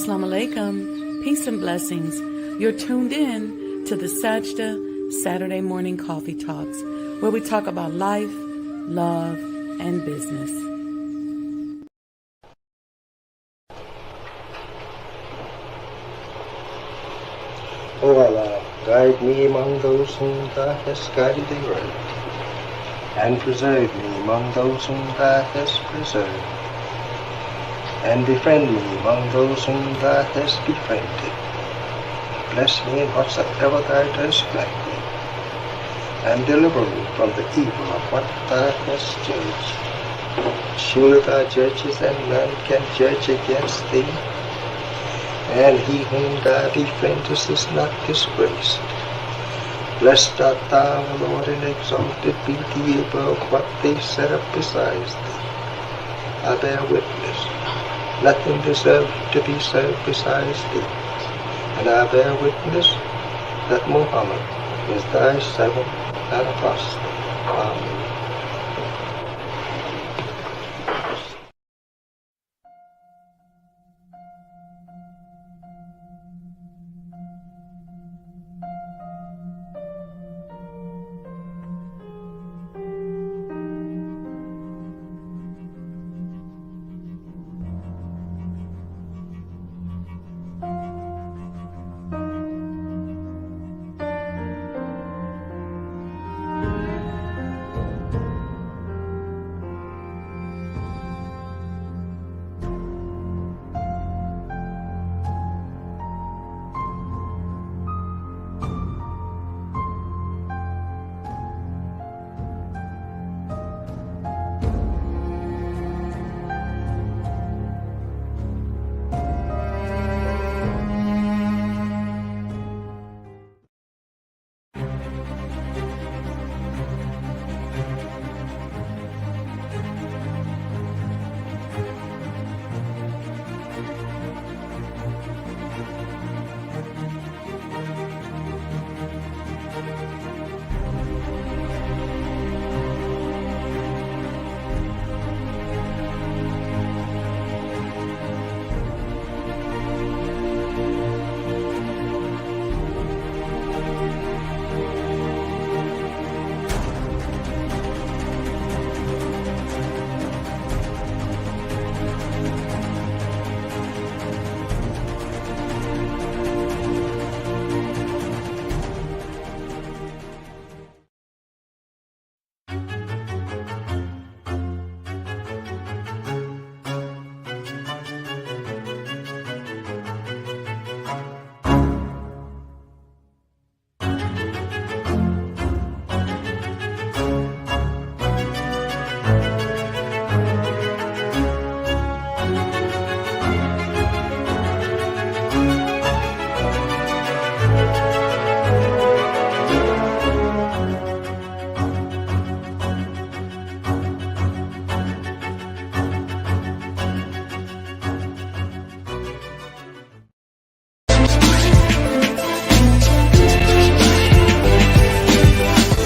Assalamu alaikum, peace and blessings. You're tuned in to the Sajda Saturday Morning Coffee Talks, where we talk about life, love, and business. O Allah, guide me among those whom Thou hast guided aright, and preserve me among those whom Thou hast preserved, and befriend me among those whom Thou hast befriended. Bless me in whatsoever Thou dost grant me, and deliver me from the evil of what Thou hast judged. Surely Thou judges, and none can judge against Thee, and he whom Thou befriendest is not disgraced. Blessed art Thou, O Lord, and exalted be Thee above what they set up besides Thee. I bear witness, nothing deserves to be served besides Thee, and I bear witness that Muhammad is Thy servant and apostle. Amen.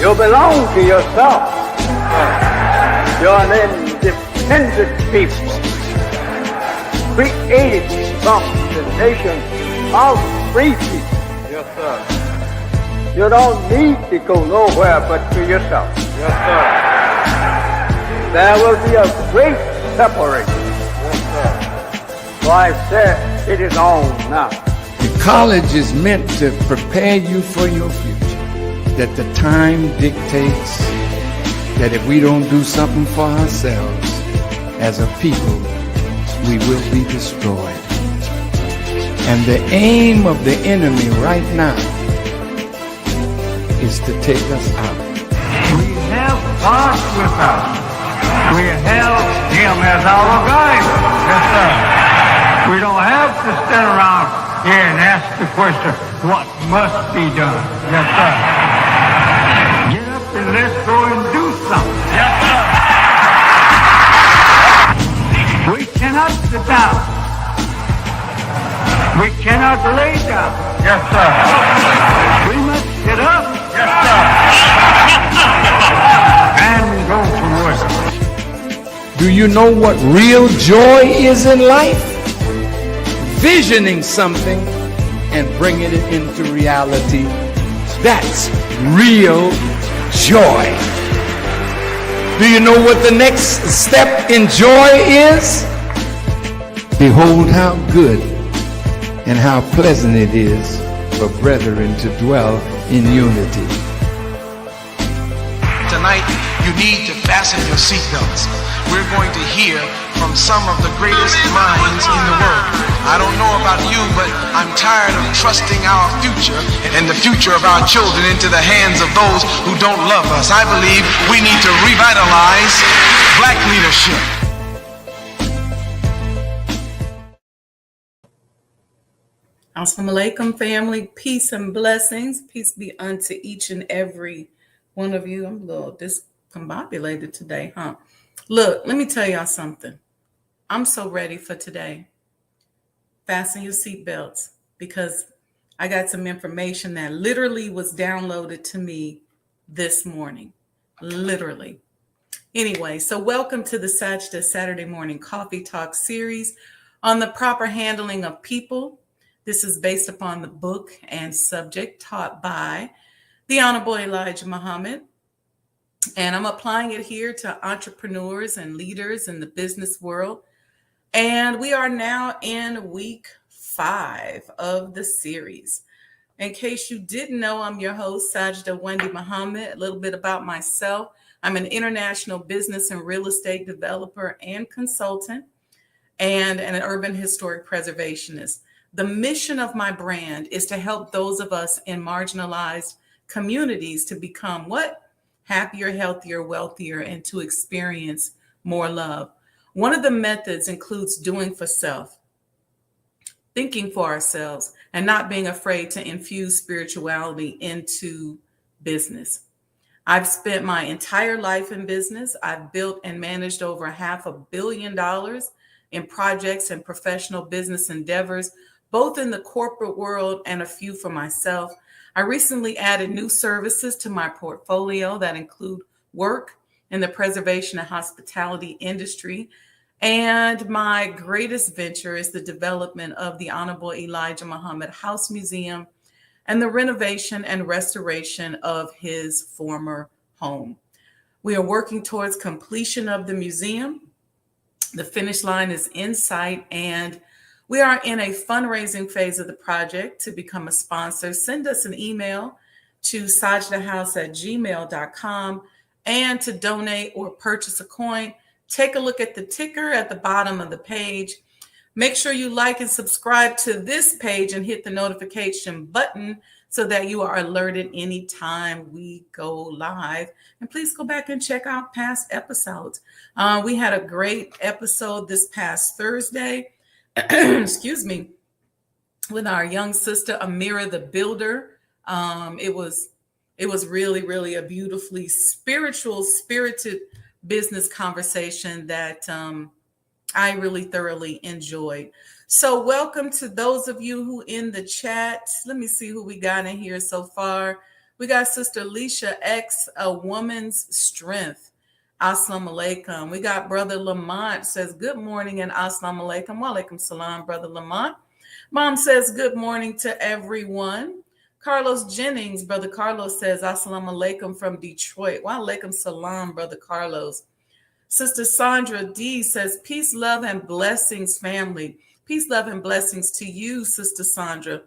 You belong to yourself. You're an independent people, created from the nation of free people. Yes, sir. You don't need to go nowhere but to yourself. Yes, sir. There will be a great separation. Yes, sir. So I said, it is on now. The college is meant to prepare you for your future. That the time dictates that if we don't do something for ourselves as a people, we will be destroyed. And the aim of the enemy right now is to take us out. We have God with us. We have Him as our guide. Yes, sir. We don't have to stand around here and ask the question, what must be done? Yes, sir. Get up and let's go and do something. Yes, sir. We cannot sit down. We cannot lay down. Yes, sir. We must get up. Yes, sir. And go to work. Do you know what real joy is in life? envisioning something and bringing it into reality. That's real joy. Do you know what the next step in joy is? Behold how good and how pleasant it is for brethren to dwell in unity. Tonight, you need to fasten your seatbelts. We're going to hear from some of the greatest minds in the world. I don't know about you, but I'm tired of trusting our future and the future of our children into the hands of those who don't love us. I believe we need to revitalize black leadership. Assalamu alaikum, family. Peace and blessings. Peace be unto each and every one of you. I'm a little discombobulated today, huh? Look, let me tell y'all something. I'm so ready for today. Fasten your seatbelts because I got some information that literally was downloaded to me this morning. Literally. Anyway, so welcome to the Sajda Saturday Morning Coffee Talk series on the proper handling of people. This is based upon the book and subject taught by the Honorable Elijah Muhammad. And I'm applying it here to entrepreneurs and leaders in the business world. And we are now in week 5 of the series. In case you didn't know, I'm your host, Sajda Wendy Muhammad. A little bit about myself. I'm an international business and real estate developer and consultant and an urban historic preservationist. The mission of my brand is to help those of us in marginalized communities to become what? Happier, healthier, wealthier, and to experience more love. One of the methods includes doing for self, thinking for ourselves, and not being afraid to infuse spirituality into business. I've spent my entire life in business. I've built and managed over $500 million in projects and professional business endeavors, both in the corporate world and a few for myself. I recently added new services to my portfolio that include work in the preservation and hospitality industry. And my greatest venture is the development of the Honorable Elijah Muhammad House Museum and the renovation and restoration of his former home. We are working towards completion of the museum. The finish line is in sight, and we are in a fundraising phase of the project. To become a sponsor, send us an email to sajdahouse@gmail.com. And to donate or purchase a coin, take a look at the ticker at the bottom of the page. Make sure you like and subscribe to this page and hit the notification button so that you are alerted anytime we go live. And please go back and check out past episodes. We had a great episode this past Thursday. Excuse me, with our young sister Amira the Builder. It was really, really a beautifully spirited business conversation that I really thoroughly enjoyed. So welcome to those of you who in the chat. Let me see who we got in here so far. We got Sister Alicia X, A Woman's Strength. Assalamu alaikum. We got Brother Lamont says, good morning and assalamu alaikum. Wa alaikum salam, Brother Lamont. Mom says, good morning to everyone. Carlos Jennings, Brother Carlos says, assalamu alaikum from Detroit. Wa alaikum salam, Brother Carlos. Sister Sandra D says, peace, love, and blessings, family. Peace, love, and blessings to you, Sister Sandra.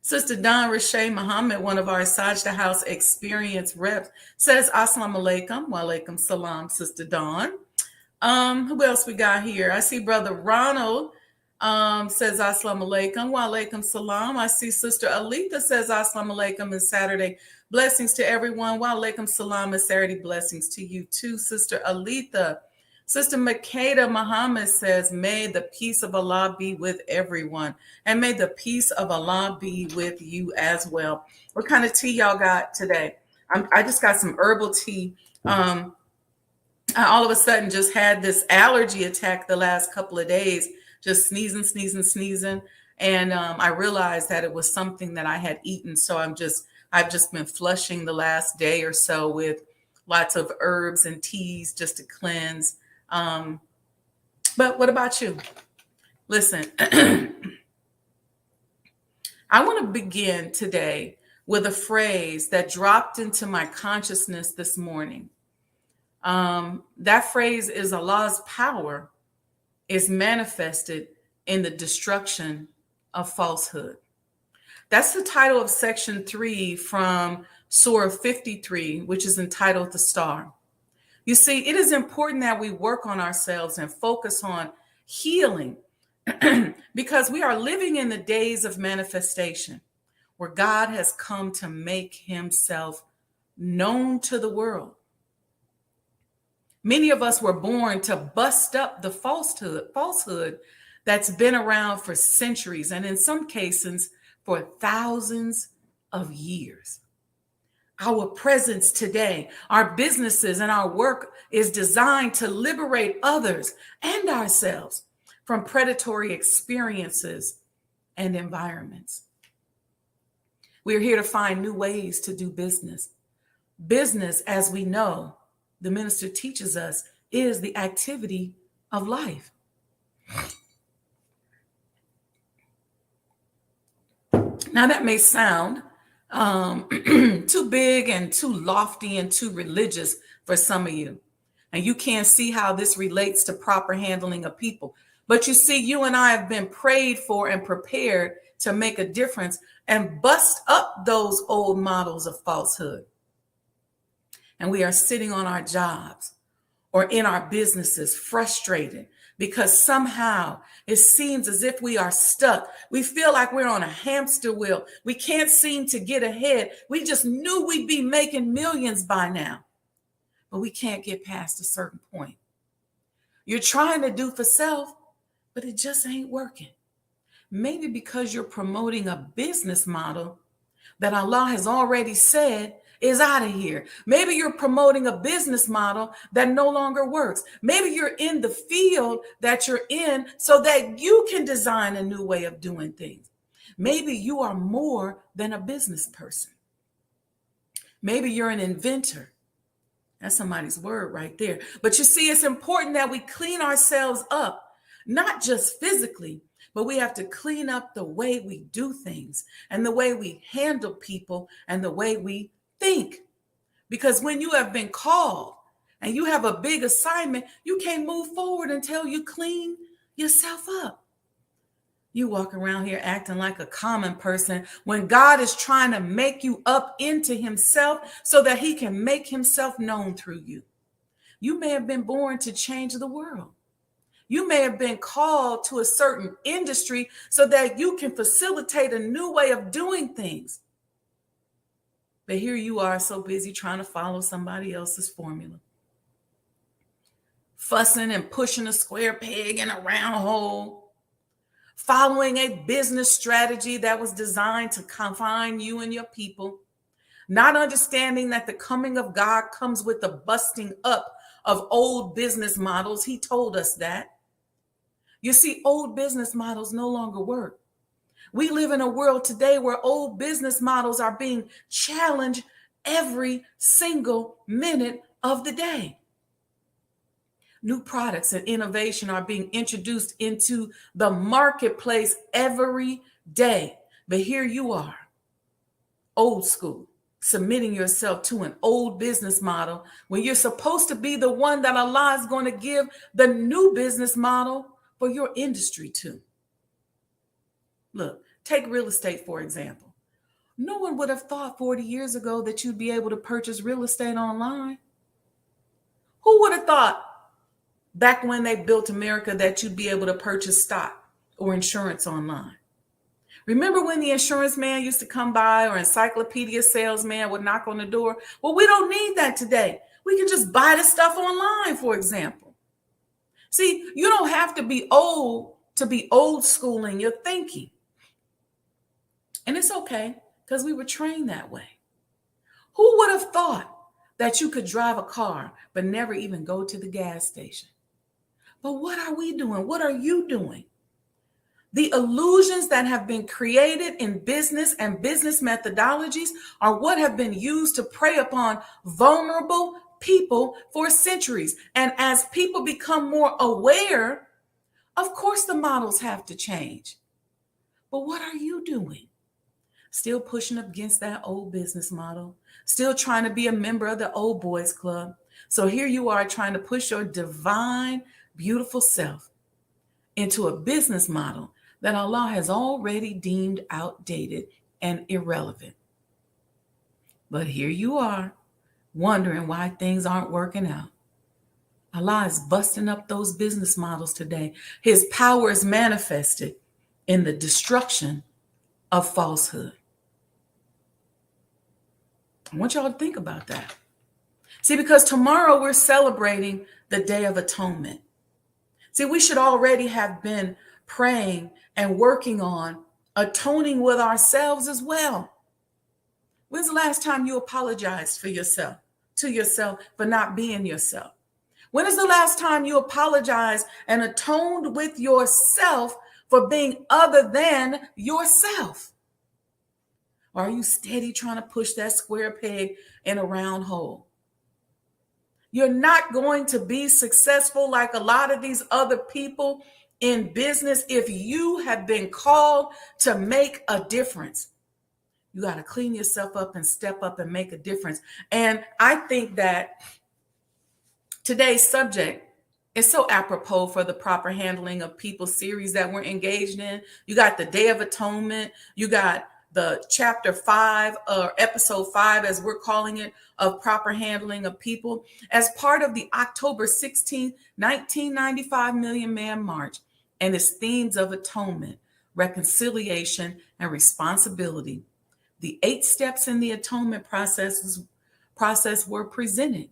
Sister Don Rashay Muhammad, one of our Sajda House experience reps, says, assalamu alaikum. Wa alaikum salam, Sister Don. Who else we got here? I see Brother Ronald says, assalamu alaikum. Wa alaikum salam. I see Sister Alita says, assalamu alaikum and Saturday blessings to everyone. Wa alaikum salam and Saturday blessings to you too, Sister Alita. Sister Makeda Muhammad says, may the peace of Allah be with everyone. And may the peace of Allah be with you as well. What kind of tea y'all got today? I just got some herbal tea. I all of a sudden just had this allergy attack the last couple of days, just sneezing. And I realized that it was something that I had eaten. So I've just been flushing the last day or so with lots of herbs and teas just to cleanse. But what about you? Listen, I want to begin today with a phrase that dropped into my consciousness this morning. That phrase is Allah's power is manifested in the destruction of falsehood. That's the title of section 3 from Surah 53, which is entitled The Star. You see, it is important that we work on ourselves and focus on healing because we are living in the days of manifestation where God has come to make himself known to the world. Many of us were born to bust up the falsehood that's been around for centuries, and in some cases for thousands of years. Our presence today, our businesses and our work is designed to liberate others and ourselves from predatory experiences and environments. We're here to find new ways to do business. Business, as we know, the minister teaches us, is the activity of life. Now that may sound too big and too lofty and too religious for some of you. And you can't see how this relates to proper handling of people. But you see, you and I have been prayed for and prepared to make a difference and bust up those old models of falsehood. And we are sitting on our jobs or in our businesses frustrated because somehow it seems as if we are stuck. We feel like we're on a hamster wheel. We can't seem to get ahead. We just knew we'd be making millions by now, but we can't get past a certain point. You're trying to do for self, but it just ain't working. Maybe because you're promoting a business model that Allah has already said is out of here. Maybe you're promoting a business model that no longer works. Maybe you're in the field that you're in so that you can design a new way of doing things. Maybe you are more than a business person. Maybe you're an inventor. That's somebody's word right there. But you see, it's important that we clean ourselves up, not just physically, but we have to clean up the way we do things and the way we handle people and the way we think. Because when you have been called and you have a big assignment, you can't move forward until you clean yourself up. You walk around here acting like a common person when God is trying to make you up into himself so that he can make himself known through you. You may have been born to change the world. You may have been called to a certain industry so that you can facilitate a new way of doing things. But here you are so busy trying to follow somebody else's formula. Fussing and pushing a square peg in a round hole. Following a business strategy that was designed to confine you and your people. Not understanding that the coming of God comes with the busting up of old business models. He told us that. You see, old business models no longer work. We live in a world today where old business models are being challenged every single minute of the day. New products and innovation are being introduced into the marketplace every day. But here you are, old school, submitting yourself to an old business model when you're supposed to be the one that Allah is going to give the new business model for your industry to. Look, take real estate, for example. No one would have thought 40 years ago that you'd be able to purchase real estate online. Who would have thought back when they built America that you'd be able to purchase stock or insurance online? Remember when the insurance man used to come by or encyclopedia salesman would knock on the door? Well, we don't need that today. We can just buy the stuff online, for example. See, you don't have to be old to be old school in your thinking. And it's okay, because we were trained that way. Who would have thought that you could drive a car but never even go to the gas station? But what are we doing? What are you doing? The illusions that have been created in business and business methodologies are what have been used to prey upon vulnerable people for centuries. And as people become more aware Of course, the models have to change. But what are you doing? Still pushing up against that old business model, still trying to be a member of the old boys club. So here you are trying to push your divine, beautiful self into a business model that Allah has already deemed outdated and irrelevant. But here you are wondering why things aren't working out. Allah is busting up those business models today. His power is manifested in the destruction of falsehood. I want y'all to think about that. See, because tomorrow we're celebrating the Day of Atonement. See, we should already have been praying and working on atoning with ourselves as well. When's the last time you apologized to yourself for not being yourself? When is the last time you apologized and atoned with yourself for being other than yourself? Or are you steady trying to push that square peg in a round hole? You're not going to be successful like a lot of these other people in business if you have been called to make a difference. You got to clean yourself up and step up and make a difference. And I think that today's subject is so apropos for the proper handling of people series that we're engaged in. You got the Day of Atonement. You got the chapter 5 or episode 5, as we're calling it, of proper handling of people as part of the October 16th, 1995 Million Man March and its themes of atonement, reconciliation, and responsibility. The 8 steps in the atonement process were presented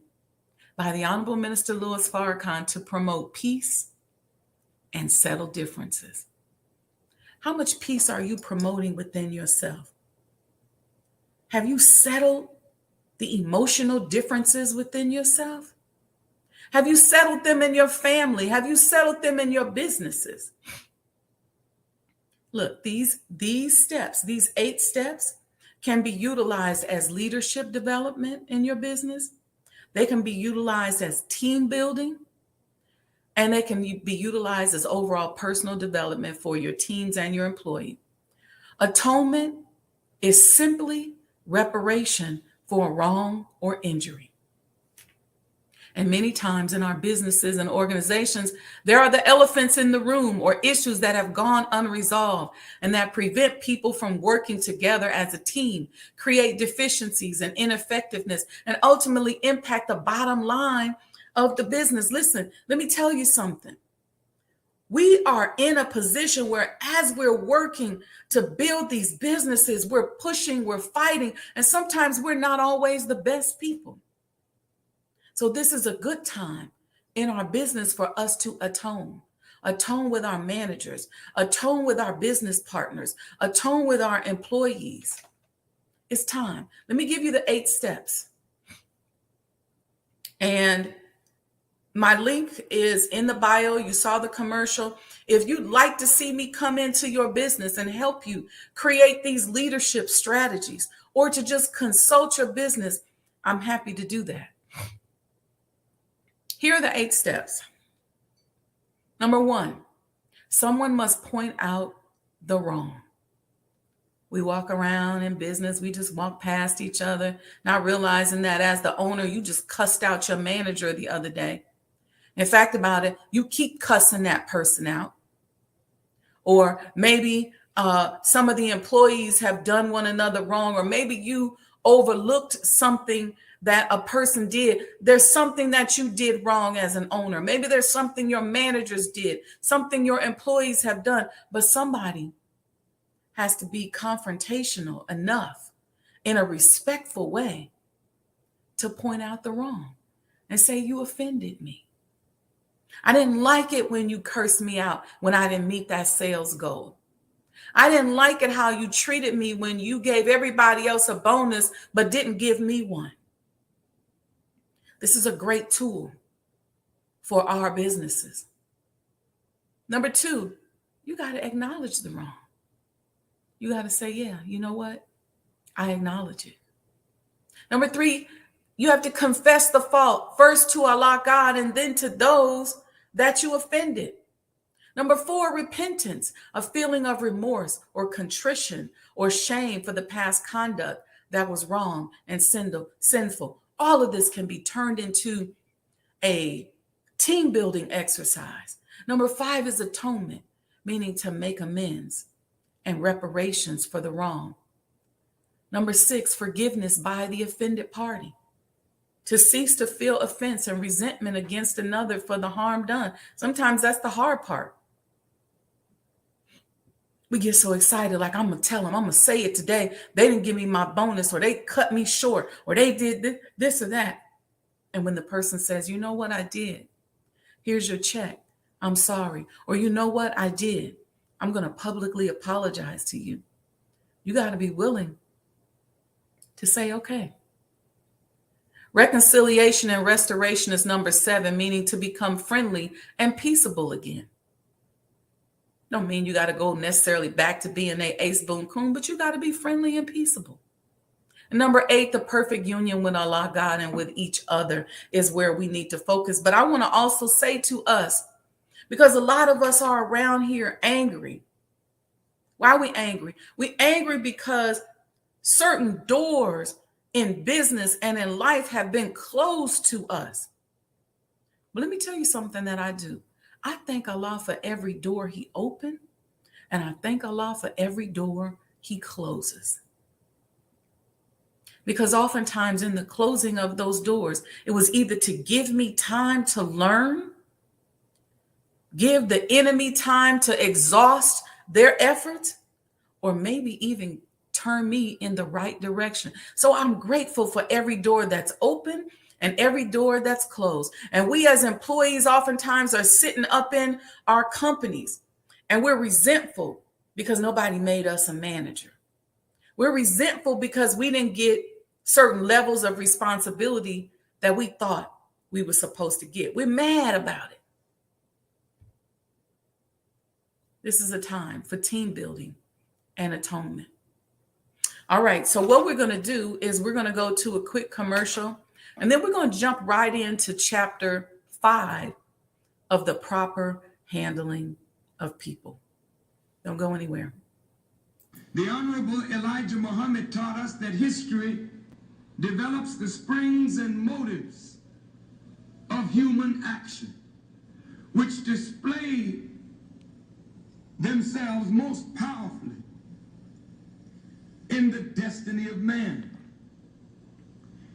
by the Honorable Minister Louis Farrakhan to promote peace and settle differences. How much peace are you promoting within yourself? Have you settled the emotional differences within yourself? Have you settled them in your family? Have you settled them in your businesses? Look, these steps, these 8 steps, can be utilized as leadership development in your business. They can be utilized as team building, and they can be utilized as overall personal development for your teams and your employee. Atonement is simply reparation for a wrong or injury. And many times in our businesses and organizations, there are the elephants in the room or issues that have gone unresolved and that prevent people from working together as a team, create deficiencies and ineffectiveness, and ultimately impact the bottom line of the business. Listen, let me tell you something. We are in a position where as we're working to build these businesses, we're pushing, we're fighting, and sometimes we're not always the best people. So this is a good time in our business for us to atone with our managers, atone with our business partners, atone with our employees. It's time. Let me give you the 8 steps. And my link is in the bio. You saw the commercial. If you'd like to see me come into your business and help you create these leadership strategies or to just consult your business, I'm happy to do that. Here are the 8 steps. Number 1, someone must point out the wrong. We walk around in business, we just walk past each other, not realizing that as the owner, you just cussed out your manager the other day. In fact about it, you keep cussing that person out. Or maybe some of the employees have done one another wrong, or maybe you overlooked something that a person did. There's something that you did wrong as an owner. Maybe there's something your managers did, something your employees have done, but somebody has to be confrontational enough in a respectful way to point out the wrong and say, you offended me. I didn't like it when you cursed me out when I didn't meet that sales goal. I didn't like it how you treated me when you gave everybody else a bonus but didn't give me one. This is a great tool for our businesses. Number 2, you got to acknowledge the wrong. You got to say, yeah, you know what? I acknowledge it. Number 3, you have to confess the fault, first to Allah God and then to those that you offended. Number 4, repentance, a feeling of remorse or contrition or shame for the past conduct that was wrong and sinful. All of this can be turned into a team building exercise. Number 5 is atonement, meaning to make amends and reparations for the wrong. Number 6, forgiveness by the offended party, to cease to feel offense and resentment against another for the harm done. Sometimes that's the hard part. We get so excited, like, I'm going to tell them, I'm going to say it today. They didn't give me my bonus, or they cut me short, or they did this or that. And when the person says, you know what I did? Here's your check. I'm sorry. Or you know what I did? I'm going to publicly apologize to you. You got to be willing to say, okay. Reconciliation and restoration is number 7, meaning to become friendly and peaceable again. Don't mean you got to go necessarily back to being a ace boon coon, but you got to be friendly and peaceable. And number 8, the perfect union with Allah, God, and with each other is where we need to focus. But I want to also say to us, because a lot of us are around here angry. Why are we angry? We're angry because certain doors in business and in life have been closed to us. But let me tell you something that I do. I thank Allah for every door he opened, and I thank Allah for every door he closes. Because oftentimes in the closing of those doors, it was either to give me time to learn, give the enemy time to exhaust their efforts, or maybe even turn me in the right direction. So I'm grateful for every door that's open and every door that's closed. And we as employees oftentimes are sitting up in our companies and we're resentful because nobody made us a manager. We're resentful because we didn't get certain levels of responsibility that we thought we were supposed to get. We're mad about it. This is a time for team building and atonement. All right, so what we're going to do is we're going to go to a quick commercial, and then we're going to jump right into chapter 5 of the proper handling of people. Don't go anywhere. The Honorable Elijah Muhammad taught us that history develops the springs and motives of human action, which display themselves most powerfully in the destiny of man.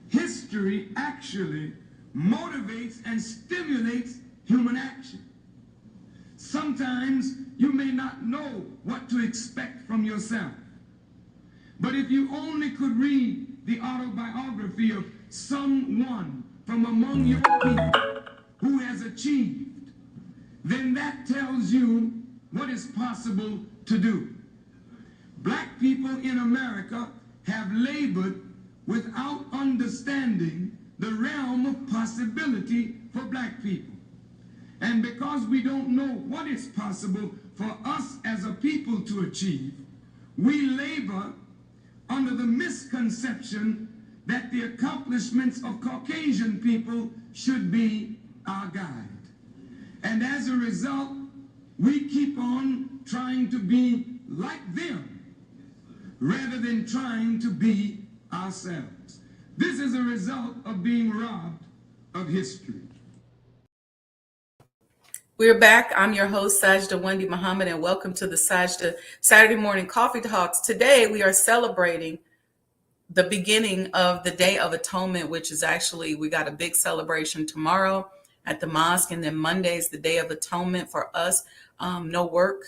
History actually motivates and stimulates human action. Sometimes you may not know what to expect from yourself, but if you only could read the autobiography of someone from among your people who has achieved, then that tells you what is possible to do. Black people in America have labored without understanding the realm of possibility for black people. And because we don't know what is possible for us as a people to achieve, we labor under the misconception that the accomplishments of Caucasian people should be our guide. And as a result, we keep on trying to be like them rather than trying to be ourselves. This is a result of being robbed of history. We're back. I'm your host, Sajda Wendy Muhammad, and welcome to the Sajda Saturday Morning Coffee Talks. Today, we are celebrating the beginning of the Day of Atonement, which is actually, we got a big celebration tomorrow at the mosque, and then Monday is the Day of Atonement for us. No work,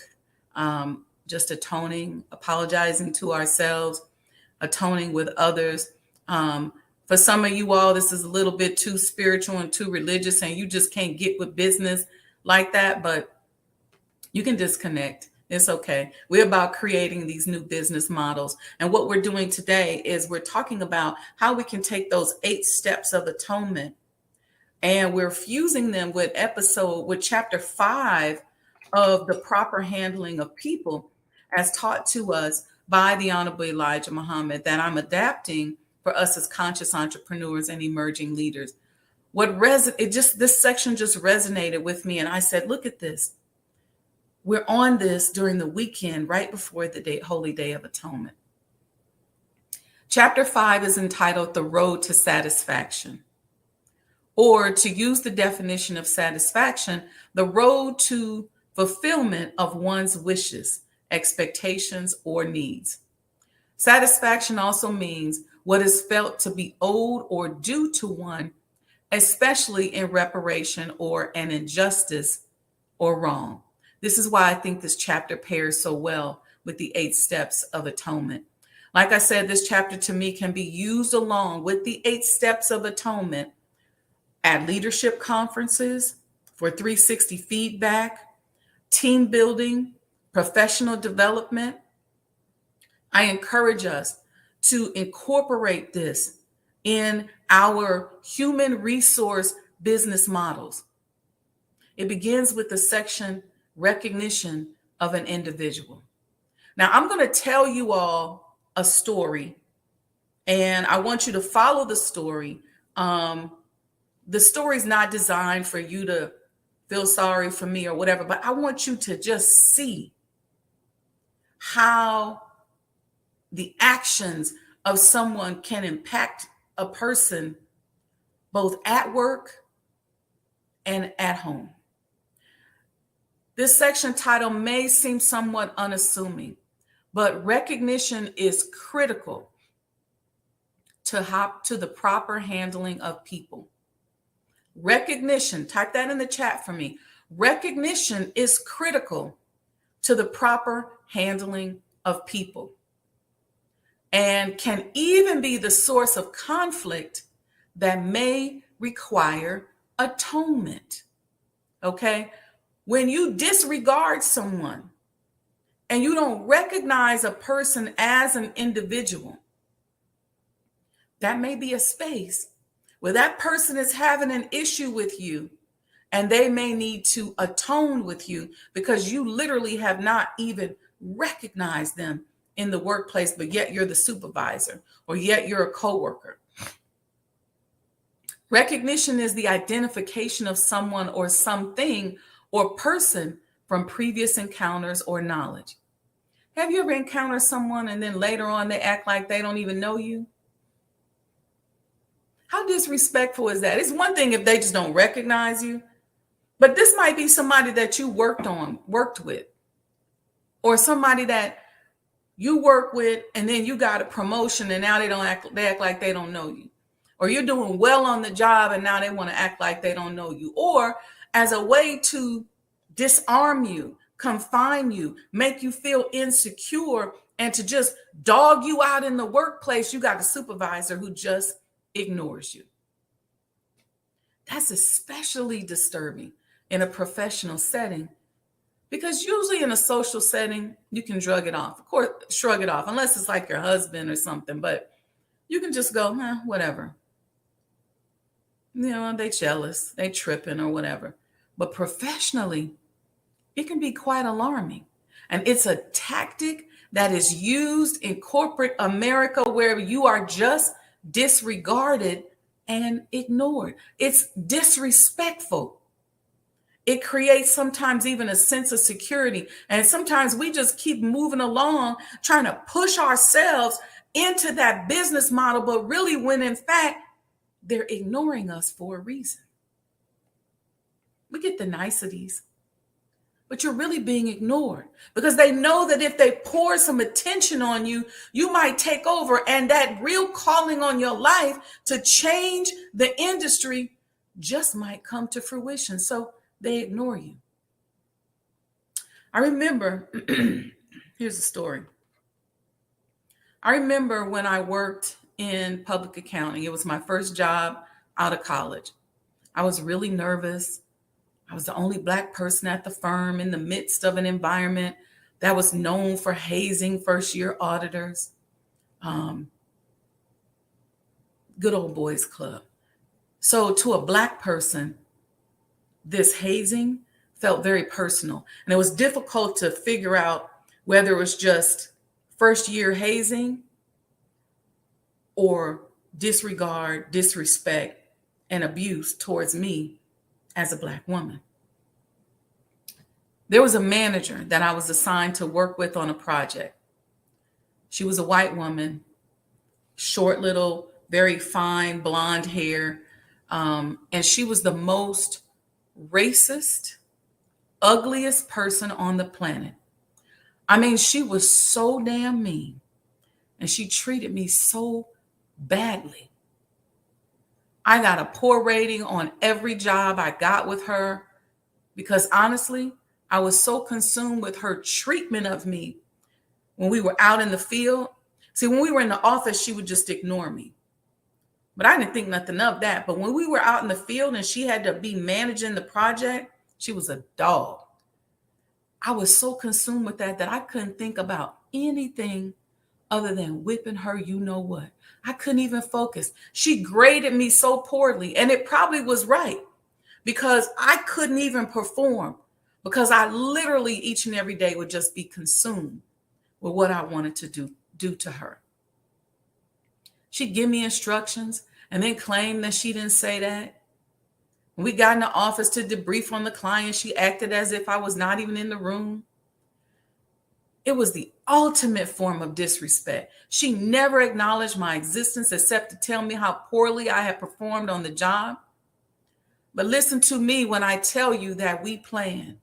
just atoning, apologizing to ourselves, atoning with others. For some of you all, this is a little bit too spiritual and too religious, and you just can't get with business like that, but you can disconnect. It's okay. We're about creating these new business models. And what we're doing today is we're talking about how we can take those 8 steps of atonement, and we're fusing them with chapter 5 of the proper handling of people as taught to us by the Honorable Elijah Muhammad, that I'm adapting for us as conscious entrepreneurs and emerging leaders. This section just resonated with me, and I said, look at this. We're on this during the weekend, right before the Holy Day of Atonement. Chapter 5 is entitled The Road to Satisfaction. Or, to use the definition of satisfaction, the road to fulfillment of one's wishes, expectations, or needs. Satisfaction also means what is felt to be owed or due to one, especially in reparation or an injustice or wrong. This is why I think this chapter pairs so well with the 8 steps of atonement. Like I said, this chapter to me can be used along with the 8 steps of atonement at leadership conferences, for 360 feedback, team building, professional development. I encourage us to incorporate this in our human resource business models. It begins with the section recognition of an individual. Now, I'm going to tell you all a story, and I want you to follow the story. The story is not designed for you to feel sorry for me or whatever, but I want you to just see how the actions of someone can impact a person both at work and at home. This section title may seem somewhat unassuming, but recognition is critical to the proper handling of people. Recognition, type that in the chat for me. Recognition is critical to the proper handling of people and can even be the source of conflict that may require atonement. Okay? When you disregard someone and you don't recognize a person as an individual, that may be a space where that person is having an issue with you and they may need to atone with you because you literally have not even recognized them in the workplace, but yet you're the supervisor or yet you're a coworker. Recognition is the identification of someone or something or person from previous encounters or knowledge. Have you ever encountered someone and then later on they act like they don't even know you? How disrespectful is that? It's one thing if they just don't recognize you, but this might be somebody that you worked with, or somebody that you work with and then you got a promotion and now they act like they don't know you. Or you're doing well on the job and now they want to act like they don't know you. Or as a way to disarm you, confine you, make you feel insecure, and to just dog you out in the workplace, you got a supervisor who just ignores you. That's especially disturbing in a professional setting, because usually in a social setting, you can shrug it off. Of course, shrug it off, unless it's like your husband or something, but you can just go, whatever. You know, they jealous, they tripping or whatever. But professionally, it can be quite alarming. And it's a tactic that is used in corporate America where you are just disregarded and ignored. It's disrespectful. It creates sometimes even a sense of security. And sometimes we just keep moving along, trying to push ourselves into that business model, but really when in fact, they're ignoring us for a reason. We get the niceties, but you're really being ignored because they know that if they pour some attention on you, you might take over, and that real calling on your life to change the industry just might come to fruition. So they ignore you. I remember, here's a story. I remember when I worked in public accounting. It was my first job out of college. I was really nervous. I was the only Black person at the firm in the midst of an environment that was known for hazing first-year auditors. Good old boys club. So to a Black person, this hazing felt very personal. And it was difficult to figure out whether it was just first-year hazing or disregard, disrespect, and abuse towards me as a Black woman. There was a manager that I was assigned to work with on a project. She was a white woman, short, little, very fine blonde hair. And she was the most racist, ugliest person on the planet. I mean, she was so damn mean, and she treated me so badly. I got a poor rating on every job I got with her because honestly, I was so consumed with her treatment of me when we were out in the field. See, when we were in the office, she would just ignore me. But I didn't think nothing of that. But when we were out in the field and she had to be managing the project, she was a dog. I was so consumed with that I couldn't think about anything other than whipping her, you know what. I couldn't even focus. She graded me so poorly, and it probably was right because I couldn't even perform because I literally each and every day would just be consumed with what I wanted to do to her. She'd give me instructions and then claim that she didn't say that. When we got in the office to debrief on the client, she acted as if I was not even in the room. It was the ultimate form of disrespect. She never acknowledged my existence except to tell me how poorly I had performed on the job. But listen to me when I tell you that we plan,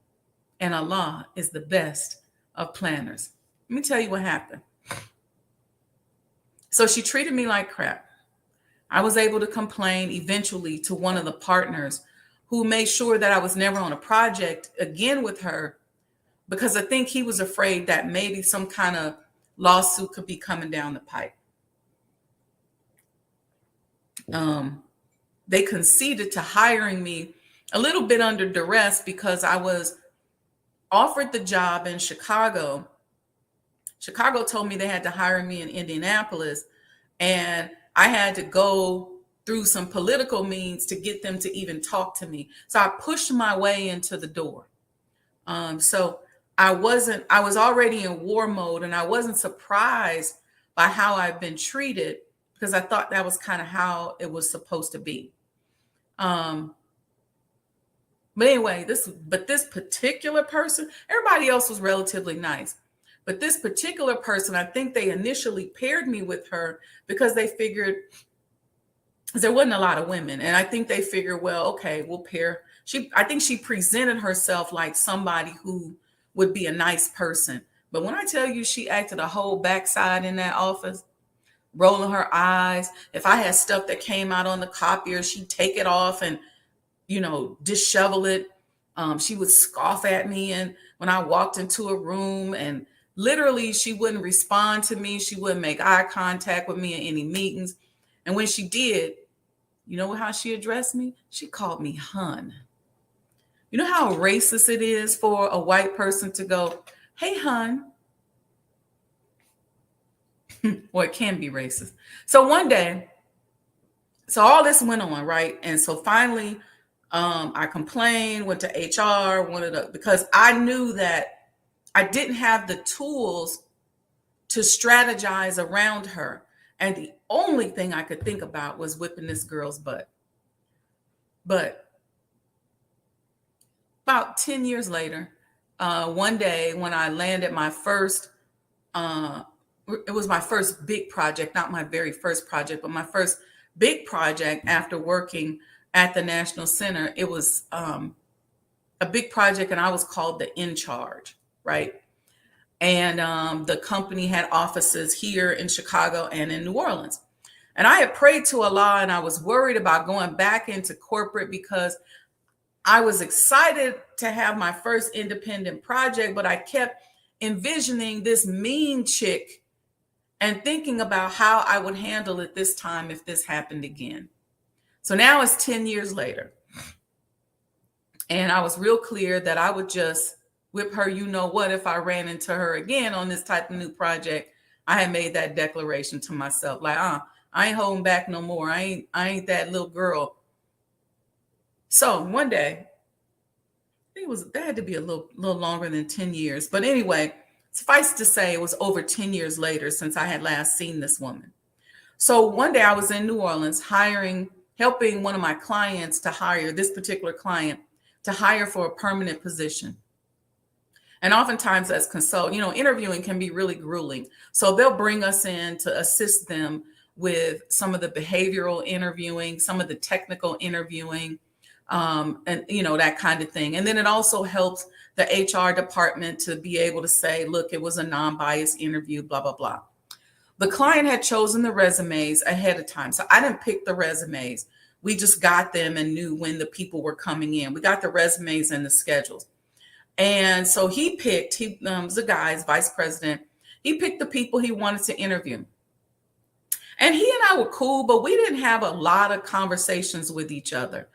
and Allah is the best of planners. Let me tell you what happened. So she treated me like crap. I was able to complain eventually to one of the partners who made sure that I was never on a project again with her because I think he was afraid that maybe some kind of lawsuit could be coming down the pipe. They conceded to hiring me a little bit under duress because I was offered the job in Chicago. Chicago told me they had to hire me in Indianapolis, and I had to go through some political means to get them to even talk to me. So I pushed my way into the door. So I was already in war mode, and I wasn't surprised by how I've been treated because I thought that was kind of how it was supposed to be. But anyway, this particular person, everybody else was relatively nice. But this particular person, I think they initially paired me with her because they figured there wasn't a lot of women. And I think they figured, well, okay, we'll pair. I think she presented herself like somebody who would be a nice person. But when I tell you she acted a whole backside in that office, rolling her eyes. If I had stuff that came out on the copier, she'd take it off and, dishevel it. She would scoff at me. And when I walked into a room, and literally she wouldn't respond to me. She wouldn't make eye contact with me in any meetings. And when she did, you know how she addressed me? She called me hun. You know how racist it is for a white person to go, hey, hun. Well, it can be racist. So one day, so all this went on, right? And so finally, I complained, went to HR, because I knew that I didn't have the tools to strategize around her. And the only thing I could think about was whipping this girl's butt. But about 10 years later, one day when I landed my first, it was my first big project, not my very first project, but my first big project after working at the National Center. It was a big project, and I was called the in charge, right? And the company had offices here in Chicago and in New Orleans. And I had prayed to Allah, and I was worried about going back into corporate because I was excited to have my first independent project, but I kept envisioning this mean chick and thinking about how I would handle it this time if this happened again. So now it's 10 years later. And I was real clear that I would just whip her, you know what, if I ran into her again on this type of new project. I had made that declaration to myself, like, I ain't holding back no more. I ain't that little girl. So one day, I think that had to be a little longer than 10 years. But anyway, suffice to say, it was over 10 years later since I had last seen this woman. So one day I was in New Orleans helping one of my clients to hire, this particular client, to hire for a permanent position. And oftentimes as interviewing can be really grueling. So they'll bring us in to assist them with some of the behavioral interviewing, some of the technical interviewing, and that kind of thing. And then it also helps the HR department to be able to say, look, it was a non-biased interview, blah, blah, blah. The client had chosen the resumes ahead of time. So I didn't pick the resumes. We just got them and knew when the people were coming in. We got the resumes and the schedules. And so he was the guy's vice president. He picked the people he wanted to interview. And he and I were cool, but we didn't have a lot of conversations with each other.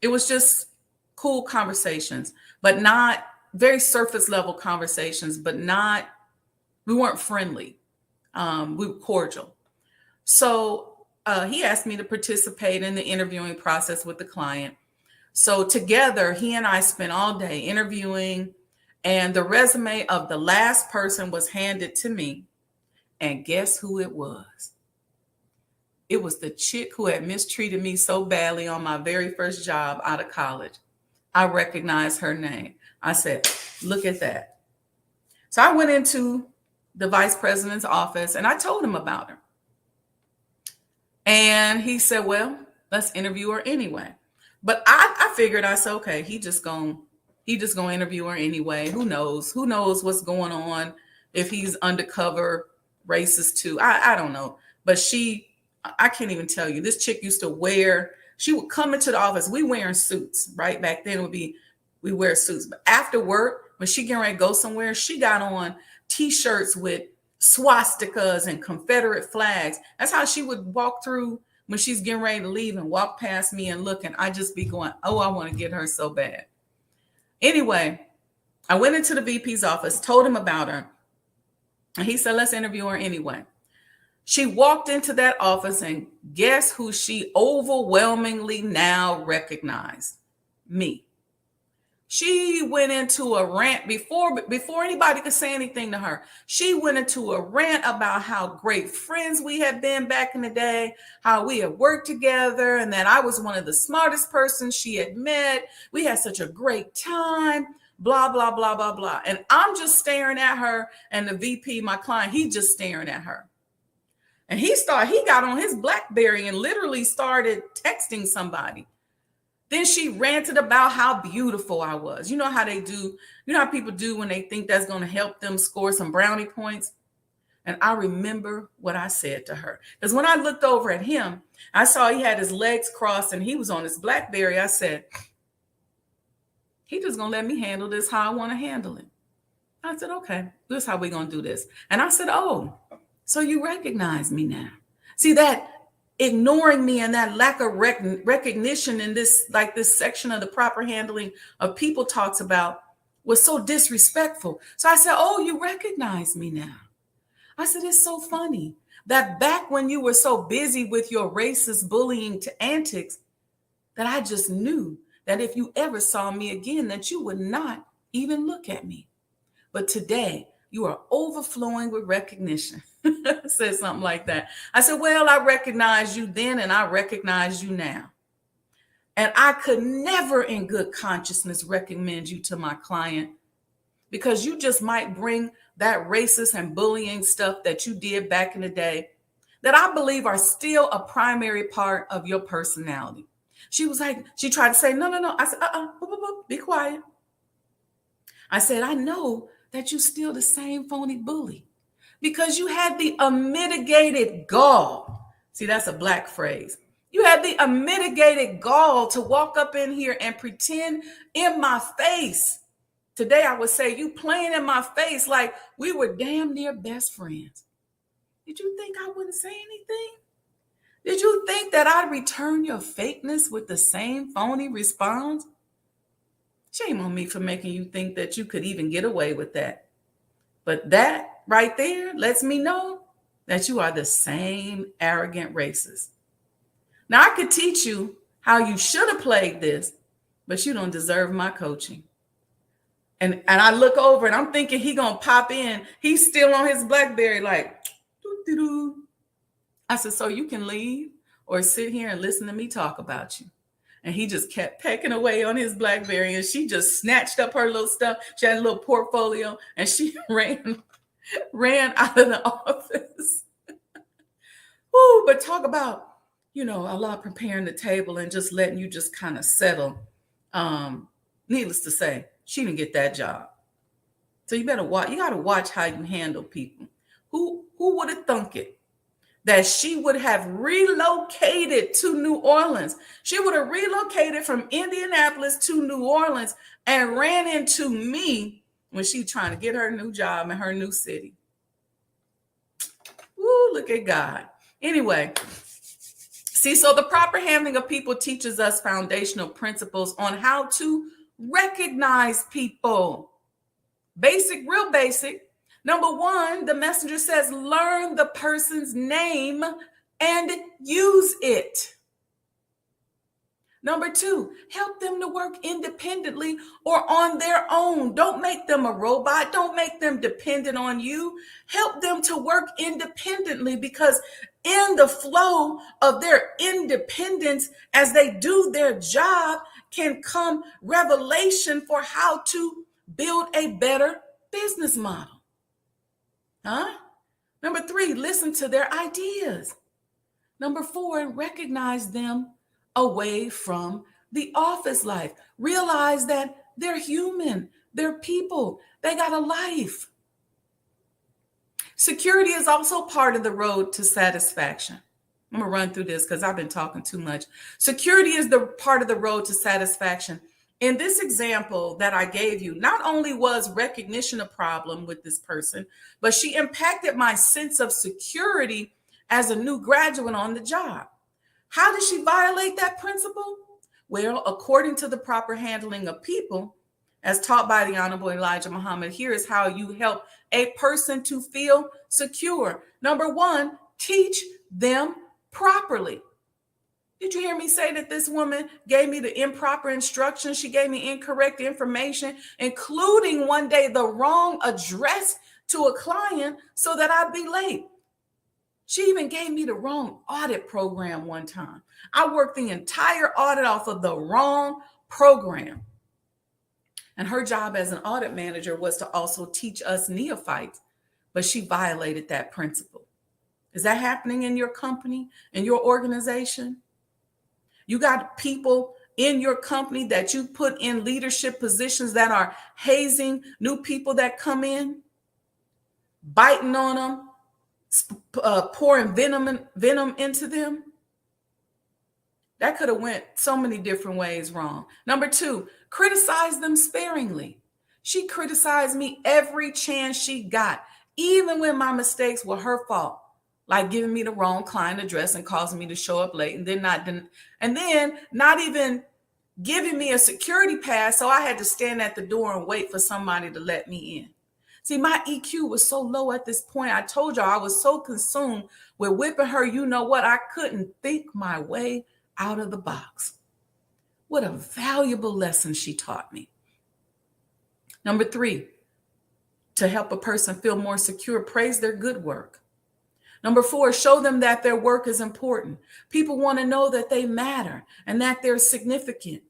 It was just cool conversations, but not very surface level conversations, we weren't friendly. We were cordial. So he asked me to participate in the interviewing process with the client. So together, he and I spent all day interviewing, and the resume of the last person was handed to me. And guess who it was? It was the chick who had mistreated me so badly on my very first job out of college. I recognized her name. I said, look at that. So I went into the vice president's office and I told him about her. And he said, well, let's interview her anyway. But I figured, I said, okay, he just gonna interview her anyway. Who knows? Who knows what's going on? If he's undercover racist too, I don't know. But I can't even tell you. This chick used to she would come into the office. We wearing suits, right? Back then we wear suits. But after work, when she getting ready to go somewhere, she got on T-shirts with swastikas and Confederate flags. That's how she would walk through when she's getting ready to leave and walk past me and look, and I just be going, oh, I want to get her so bad. Anyway, I went into the VP's office, told him about her, and he said, let's interview her anyway. She walked into that office, and guess who she overwhelmingly now recognized? Me. She went into a rant before anybody could say anything to her. She went into a rant about how great friends we had been back in the day, how we had worked together, and that I was one of the smartest persons she had met. We had such a great time, blah, blah, blah, blah, blah. And I'm just staring at her, and the VP, my client, he just staring at her. And he got on his BlackBerry and literally started texting somebody. Then she ranted about how beautiful I was. You know how they do, you know how people do when they think that's going to help them score some brownie points? And I remember what I said to her. Because when I looked over at him, I saw he had his legs crossed and he was on his BlackBerry. I said, he just going to let me handle this how I want to handle it. I said, okay, this is how we're going to do this. And I said, oh, so you recognize me now. See, that ignoring me and that lack of recognition in this section of the proper handling of people talks about was so disrespectful. So I said, oh, you recognize me now. I said, it's so funny that back when you were so busy with your racist bullying to antics, that I just knew that if you ever saw me again, that you would not even look at me. But today you are overflowing with recognition. Said something like that. I said, well, I recognize you then and I recognize you now. And I could never in good consciousness recommend you to my client because you just might bring that racist and bullying stuff that you did back in the day that I believe are still a primary part of your personality. She was like, she tried to say, no. I said, be quiet. I said, I know that you're still the same phony bully. Because you had the unmitigated gall. See, that's a black phrase. You had the unmitigated gall to walk up in here and pretend in my face. Today, I would say you playing in my face like we were damn near best friends. Did you think I wouldn't say anything? Did you think that I'd return your fakeness with the same phony response? Shame on me for making you think that you could even get away with that. But that right there lets me know that you are the same arrogant racist. Now, I could teach you how you should have played this, but you don't deserve my coaching. And I look over and I'm thinking he gonna pop in. He's still on his BlackBerry like, doo-doo-doo. I said, so you can leave or sit here and listen to me talk about you. And he just kept pecking away on his BlackBerry, and she just snatched up her little stuff. She had a little portfolio, and she ran out of the office. Ooh, but talk about, Allah preparing the table and just letting you just kind of settle. Needless to say, she didn't get that job. So you got to watch how you handle people. Who would have thunk it? That she would have relocated to New Orleans. She would have relocated from Indianapolis to New Orleans and ran into me when she trying to get her new job in her new city. Woo, look at God. Anyway, see, so the proper handling of people teaches us foundational principles on how to recognize people. Basic, real basic. Number one, the messenger says, learn the person's name and use it. Number two, help them to work independently or on their own. Don't make them a robot. Don't make them dependent on you. Help them to work independently, because in the flow of their independence, as they do their job, can come revelation for how to build a better business model. Number three, listen to their ideas. Number four, recognize them away from the office life. Realize that they're human, they're people, they got a life. Security is also part of the road to satisfaction. I'm gonna run through this because I've been talking too much. Security is the part of the road to satisfaction. In this example that I gave you, not only was recognition a problem with this person, but she impacted my sense of security as a new graduate on the job. How did she violate that principle? Well, according to the proper handling of people, as taught by the Honorable Elijah Muhammad, here is how you help a person to feel secure. Number one, teach them properly. Did you hear me say that this woman gave me the improper instructions? She gave me incorrect information, including one day the wrong address to a client so that I'd be late. She even gave me the wrong audit program one time. I worked the entire audit off of the wrong program. And her job as an audit manager was to also teach us neophytes, but she violated that principle. Is that happening in your company, in your organization? You got people in your company that you put in leadership positions that are hazing new people that come in, biting on them, pouring venom into them. That could have went so many different ways wrong. Number two, criticize them sparingly. She criticized me every chance she got, even when my mistakes were her fault, like giving me the wrong client address and causing me to show up late, and then not even giving me a security pass, so I had to stand at the door and wait for somebody to let me in. See, my EQ was so low at this point. I told y'all I was so consumed with whipping her. You know what? I couldn't think my way out of the box. What a valuable lesson she taught me. Number three, to help a person feel more secure, praise their good work. Number four, show them that their work is important. People want to know that they matter and that they're significant.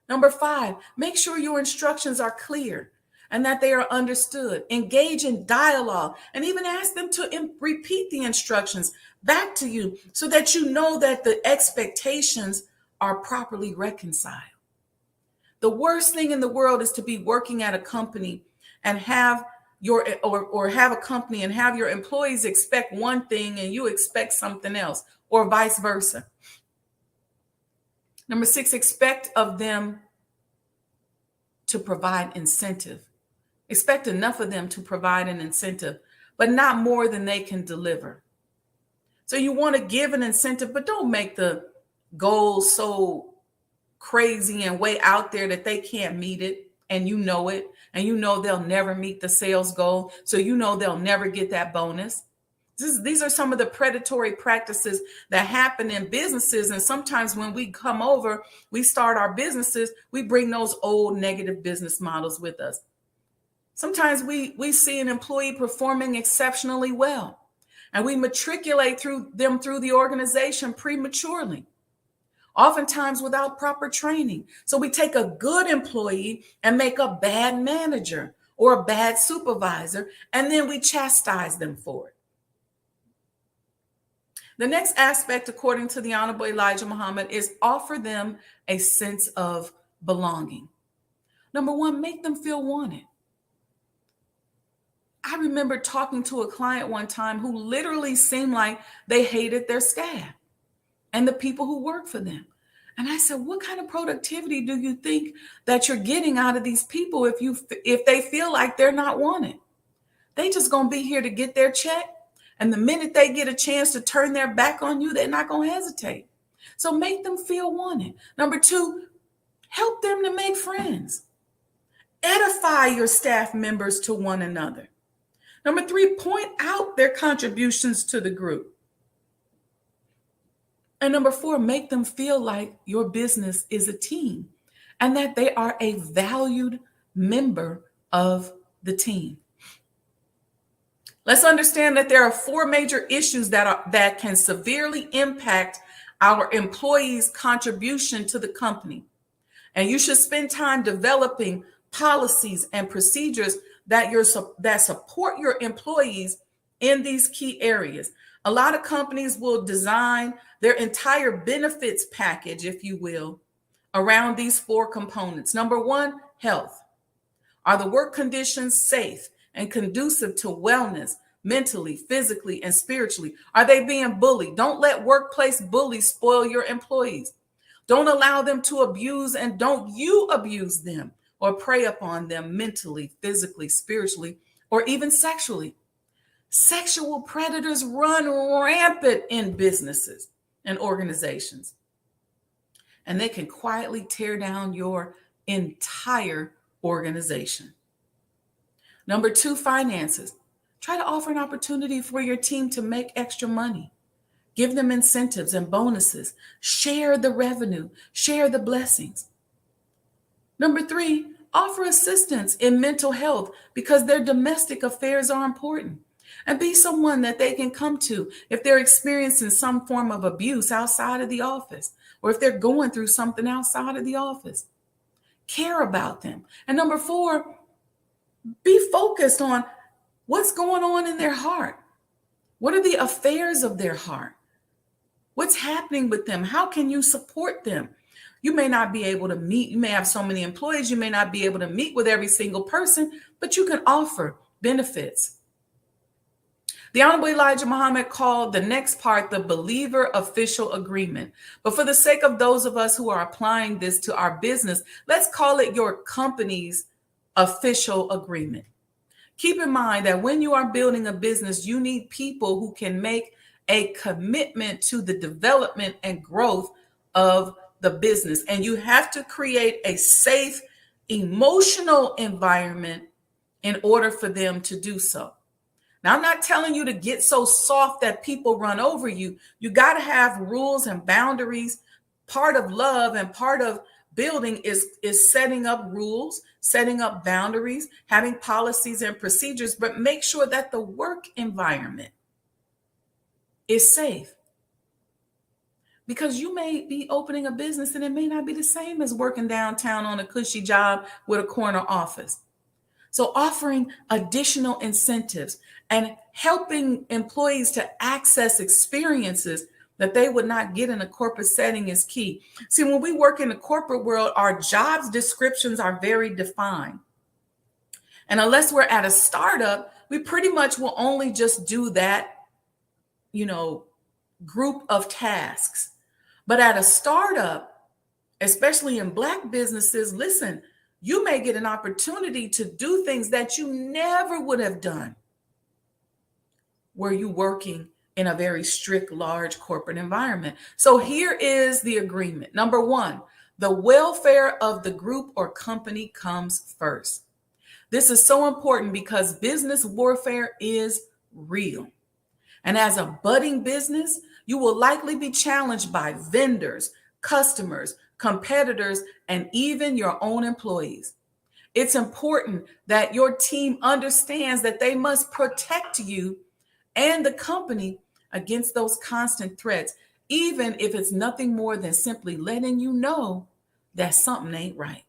Number five, make sure your instructions are clear and that they are understood. Engage in dialogue and even ask them to repeat the instructions back to you so that you know that the expectations are properly reconciled. The worst thing in the world is to be working at a company and have have a company and have your employees expect one thing and you expect something else, or vice versa. Number six, expect of them to provide incentive. Expect enough of them to provide an incentive, but not more than they can deliver. So you want to give an incentive, but don't make the goal so crazy and way out there that they can't meet it. And you know it, and you know they'll never meet the sales goal, so you know they'll never get that bonus. These are some of the predatory practices that happen in businesses, and sometimes when we come over, we start our businesses, we bring those old negative business models with us. Sometimes we see an employee performing exceptionally well, and we matriculate through the organization prematurely. oftentimes without proper training. So we take a good employee and make a bad manager or a bad supervisor, and then we chastise them for it. The next aspect, according to the Honorable Elijah Muhammad, is offer them a sense of belonging. Number one, make them feel wanted. I remember talking to a client one time who literally seemed like they hated their staff and the people who work for them. And I said, what kind of productivity do you think that you're getting out of these people if they feel like they're not wanted? They just going to be here to get their check. And the minute they get a chance to turn their back on you, they're not going to hesitate. So make them feel wanted. Number two, help them to make friends. Edify your staff members to one another. Number three, point out their contributions to the group. And number four, make them feel like your business is a team and that they are a valued member of the team. Let's understand that there are four major issues that can severely impact our employees' contribution to the company. And you should spend time developing policies and procedures that support your employees in these key areas. A lot of companies will design their entire benefits package, if you will, around these four components. Number one, health. Are the work conditions safe and conducive to wellness, mentally, physically, and spiritually? Are they being bullied? Don't let workplace bullies spoil your employees. Don't allow them to abuse, and don't you abuse them or prey upon them mentally, physically, spiritually, or even sexually. Sexual predators run rampant in businesses and organizations, and they can quietly tear down your entire organization. Number two, finances. Try to offer an opportunity for your team to make extra money. Give them incentives and bonuses. Share the revenue. Share the blessings. Number three, offer assistance in mental health because their domestic affairs are important. And be someone that they can come to if they're experiencing some form of abuse outside of the office, or if they're going through something outside of the office. Care about them. And number four, be focused on what's going on in their heart. What are the affairs of their heart? What's happening with them? How can you support them? You may not be able to meet. You may have so many employees. You may not be able to meet with every single person, but you can offer benefits. The Honorable Elijah Muhammad called the next part the believer official agreement. But for the sake of those of us who are applying this to our business, let's call it your company's official agreement. Keep in mind that when you are building a business, you need people who can make a commitment to the development and growth of the business. And you have to create a safe, emotional environment in order for them to do so. Now, I'm not telling you to get so soft that people run over you. You got to have rules and boundaries. Part of love and part of building is setting up rules, setting up boundaries, having policies and procedures, but make sure that the work environment is safe. Because you may be opening a business and it may not be the same as working downtown on a cushy job with a corner office. So offering additional incentives and helping employees to access experiences that they would not get in a corporate setting is key. See, when we work in the corporate world, our jobs descriptions are very defined. And unless we're at a startup, we pretty much will only just do that, group of tasks. But at a startup, especially in Black businesses, listen, you may get an opportunity to do things that you never would have done were you working in a very strict, large corporate environment. So here is the agreement. Number one, the welfare of the group or company comes first. This is so important because business warfare is real. And as a budding business, you will likely be challenged by vendors, customers, competitors, and even your own employees. It's important that your team understands that they must protect you and the company against those constant threats, even if it's nothing more than simply letting you know that something ain't right.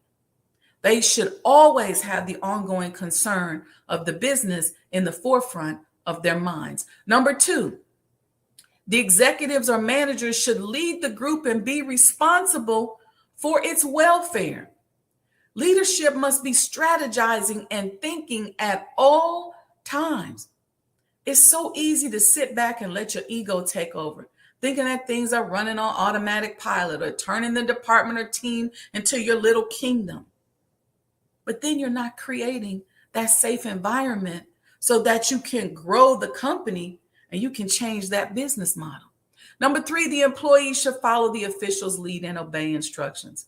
They should always have the ongoing concern of the business in the forefront of their minds. Number 2, the executives or managers should lead the group and be responsible for its welfare. Leadership must be strategizing and thinking at all times. It's so easy to sit back and let your ego take over, thinking that things are running on automatic pilot or turning the department or team into your little kingdom. But then you're not creating that safe environment so that you can grow the company and you can change that business model. Number 3, the employees should follow the official's lead and obey instructions.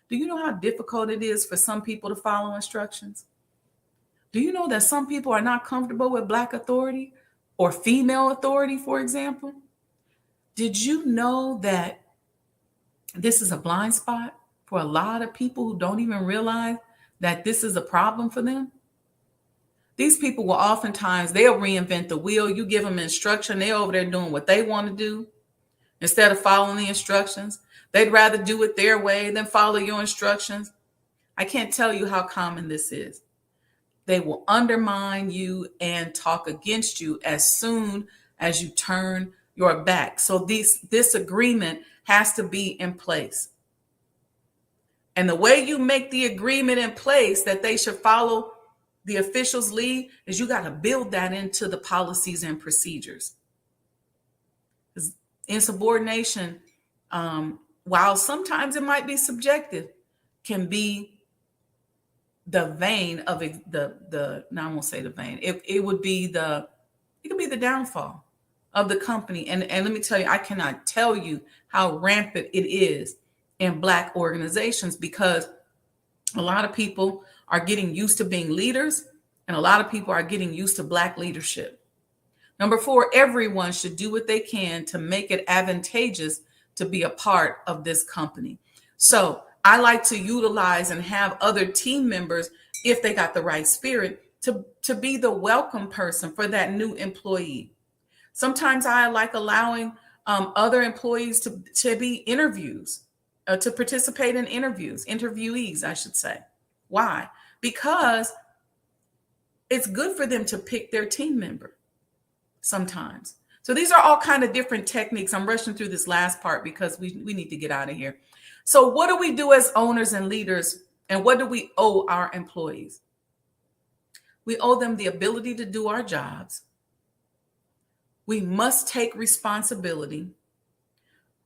Do you know how difficult it is for some people to follow instructions? Do you know that some people are not comfortable with Black authority or female authority, for example? Did you know that this is a blind spot for a lot of people who don't even realize that this is a problem for them? These people will oftentimes, they'll reinvent the wheel. You give them instruction, they're over there doing what they want to do instead of following the instructions. They'd rather do it their way than follow your instructions. I can't tell you how common this is. They will undermine you and talk against you as soon as you turn your back. So this agreement has to be in place. And the way you make the agreement in place that they should follow the official's lead is you got to build that into the policies and procedures. Insubordination, while sometimes it might be subjective, can be the vein of the no, I won't say the vein. It could be the downfall of the company. And let me tell you, I cannot tell you how rampant it is in Black organizations, because a lot of people are getting used to being leaders and a lot of people are getting used to Black leadership. Number 4, everyone should do what they can to make it advantageous to be a part of this company. So I like to utilize and have other team members, if they got the right spirit, to be the welcome person for that new employee. Sometimes I like allowing other employees to be interviews, to participate in interviewees, I should say. Why? Because it's good for them to pick their team member sometimes. So these are all kind of different techniques. I'm rushing through this last part because we need to get out of here. So what do we do as owners and leaders, and what do we owe our employees? We owe them the ability to do our jobs. We must take responsibility.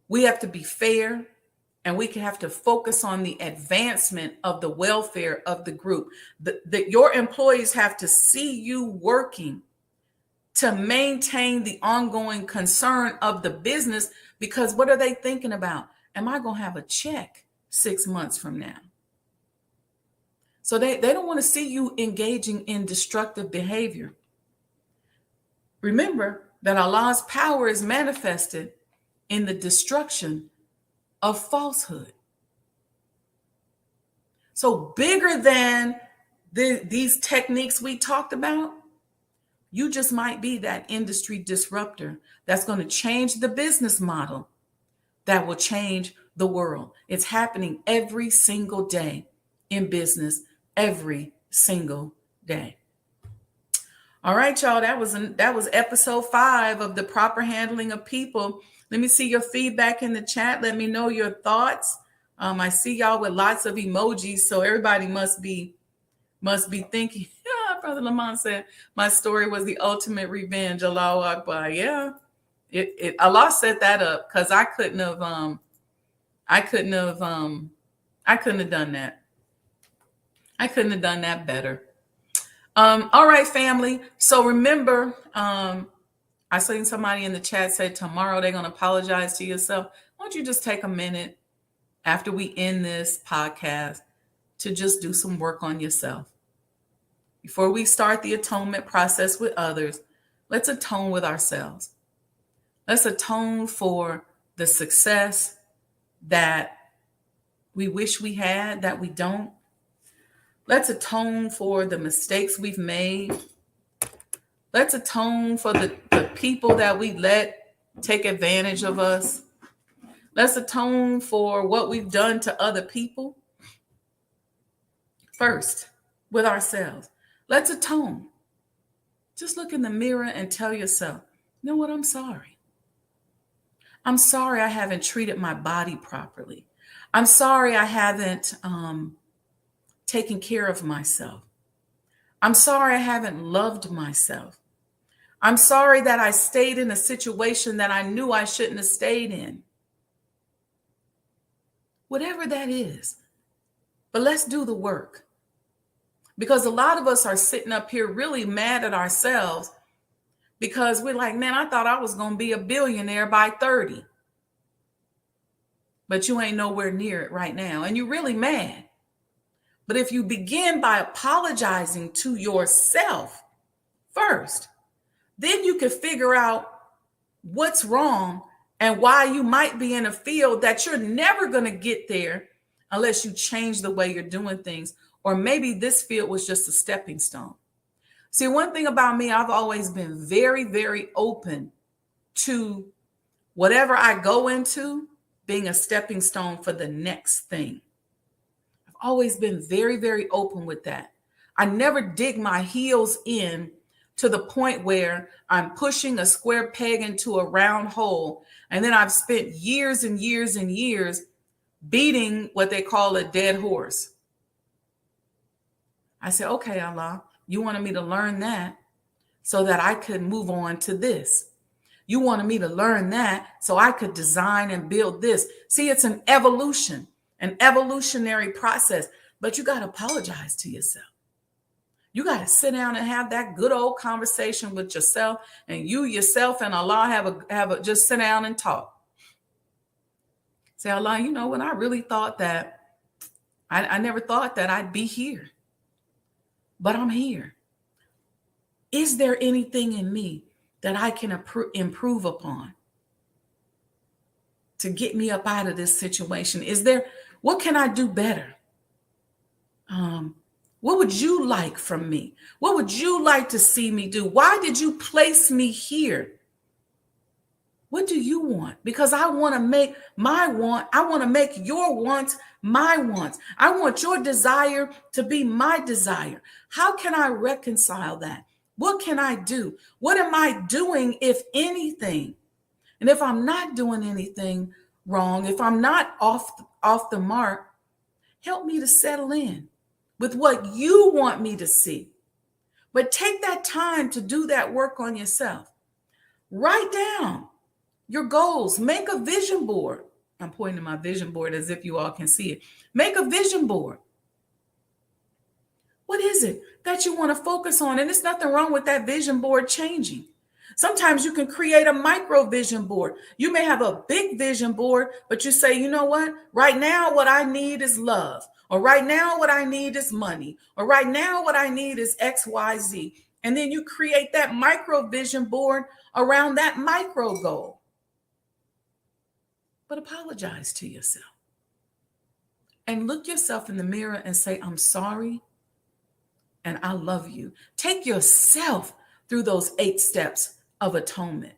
We have to be fair, and we have to focus on the advancement of the welfare of the group. That your employees have to see you working to maintain the ongoing concern of the business, because what are they thinking about? Am I going to have a check 6 months from now? So they don't want to see you engaging in destructive behavior. Remember that Allah's power is manifested in the destruction of falsehood. So bigger than these techniques we talked about, you just might be that industry disruptor that's going to change the business model that will change the world. It's happening every single day in business, every single day. All right, y'all, that was episode 5 of The Proper Handling of People. Let me see your feedback in the chat. Let me know your thoughts. I see y'all with lots of emojis, so everybody must be thinking, yeah, Brother Lamont said, my story was the ultimate revenge. Allahu Akbar. Yeah, Allah set that up, because I couldn't have done that. I couldn't have done that better. All right, family. So remember, I seen somebody in the chat say tomorrow they're going to apologize to yourself. Why don't you just take a minute after we end this podcast to just do some work on yourself? Before we start the atonement process with others, let's atone with ourselves. Let's atone for the success that we wish we had, that we don't. Let's atone for the mistakes we've made. Let's atone for the people that we let take advantage of us. Let's atone for what we've done to other people. First, with ourselves. Let's atone. Just look in the mirror and tell yourself, you know what? I'm sorry. I'm sorry I haven't treated my body properly. I'm sorry I haven't taken care of myself. I'm sorry I haven't loved myself. I'm sorry that I stayed in a situation that I knew I shouldn't have stayed in. Whatever that is. But let's do the work. Because a lot of us are sitting up here really mad at ourselves because we're like, man, I thought I was going to be a billionaire by 30. But you ain't nowhere near it right now. And you're really mad. But if you begin by apologizing to yourself first, then you can figure out what's wrong and why you might be in a field that you're never going to get there unless you change the way you're doing things. Or maybe this field was just a stepping stone. See, one thing about me, I've always been very, very open to whatever I go into being a stepping stone for the next thing. I've always been very, very open with that. I never dig my heels in to the point where I'm pushing a square peg into a round hole. And then I've spent years and years and years beating what they call a dead horse. I said, okay, Allah, you wanted me to learn that so that I could move on to this. You wanted me to learn that so I could design and build this. See, it's an evolution, an evolutionary process, but you got to apologize to yourself. You got to sit down and have that good old conversation with yourself, and you yourself and Allah have a just sit down and talk. Say, Allah, you know what? I really thought that I never thought that I'd be here. But I'm here. Is there anything in me that I can improve upon to get me up out of this situation? What can I do better? What would you like from me? What would you like to see me do? Why did you place me here? What do you want? Because I want to make your wants my wants. I want your desire to be my desire. How can I reconcile that? What can I do? What am I doing, if anything? And if I'm not doing anything wrong, if I'm not off the mark, help me to settle in with what you want me to see. But take that time to do that work on yourself. Write down your goals. Make a vision board. I'm pointing to my vision board as if you all can see it. Make a vision board. What is it that you want to focus on? And there's nothing wrong with that vision board changing. Sometimes you can create a micro vision board. You may have a big vision board, but you say, you know what? Right now, what I need is love. Or right now, what I need is money. Or right now, what I need is X, Y, Z. And then you create that micro vision board around that micro goal. But apologize to yourself. And look yourself in the mirror and say, I'm sorry and I love you. Take yourself through those 8 steps of atonement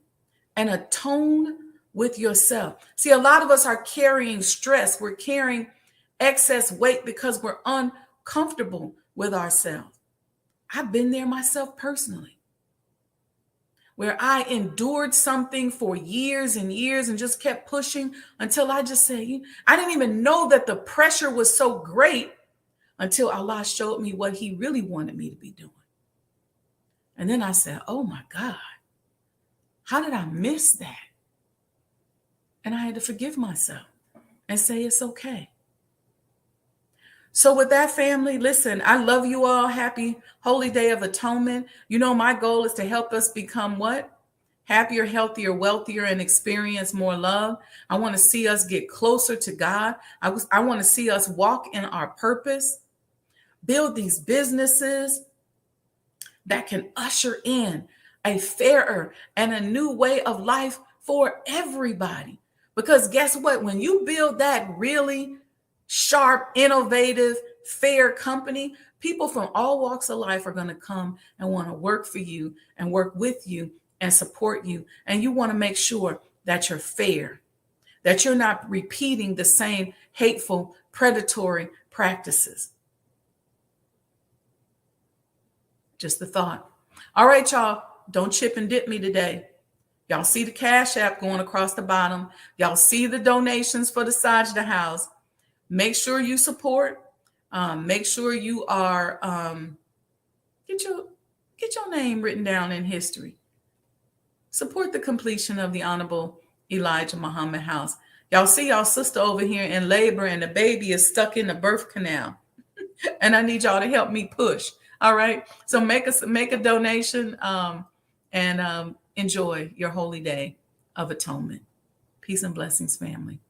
and atone with yourself. See, a lot of us are carrying stress. We're carrying excess weight because we're uncomfortable with ourselves. I've been there myself personally, where I endured something for years and years and just kept pushing until I just said, I didn't even know that the pressure was so great until Allah showed me what he really wanted me to be doing. And then I said, oh my God, how did I miss that? And I had to forgive myself and say, it's okay. So with that, family, listen, I love you all. Happy Holy Day of Atonement. You know, my goal is to help us become what? Happier, healthier, wealthier, and experience more love. I want to see us get closer to God. I want to see us walk in our purpose, build these businesses that can usher in a fairer and a new way of life for everybody. Because guess what? When you build that really sharp, innovative, fair company, people from all walks of life are going to come and want to work for you and work with you and support you. And you want to make sure that you're fair, that you're not repeating the same hateful, predatory practices. Just a thought. All right, y'all, don't chip and dip me today. Y'all see the Cash App going across the bottom. Y'all see the donations for the Sajda House. Make sure you support. Make sure you are get your name written down in history. Support the completion of the Honorable Elijah Muhammad House. Y'all see y'all sister over here in labor and the baby is stuck in the birth canal. And I need y'all to help me push. All right. So make a donation and enjoy your holy day of atonement. Peace and blessings, family.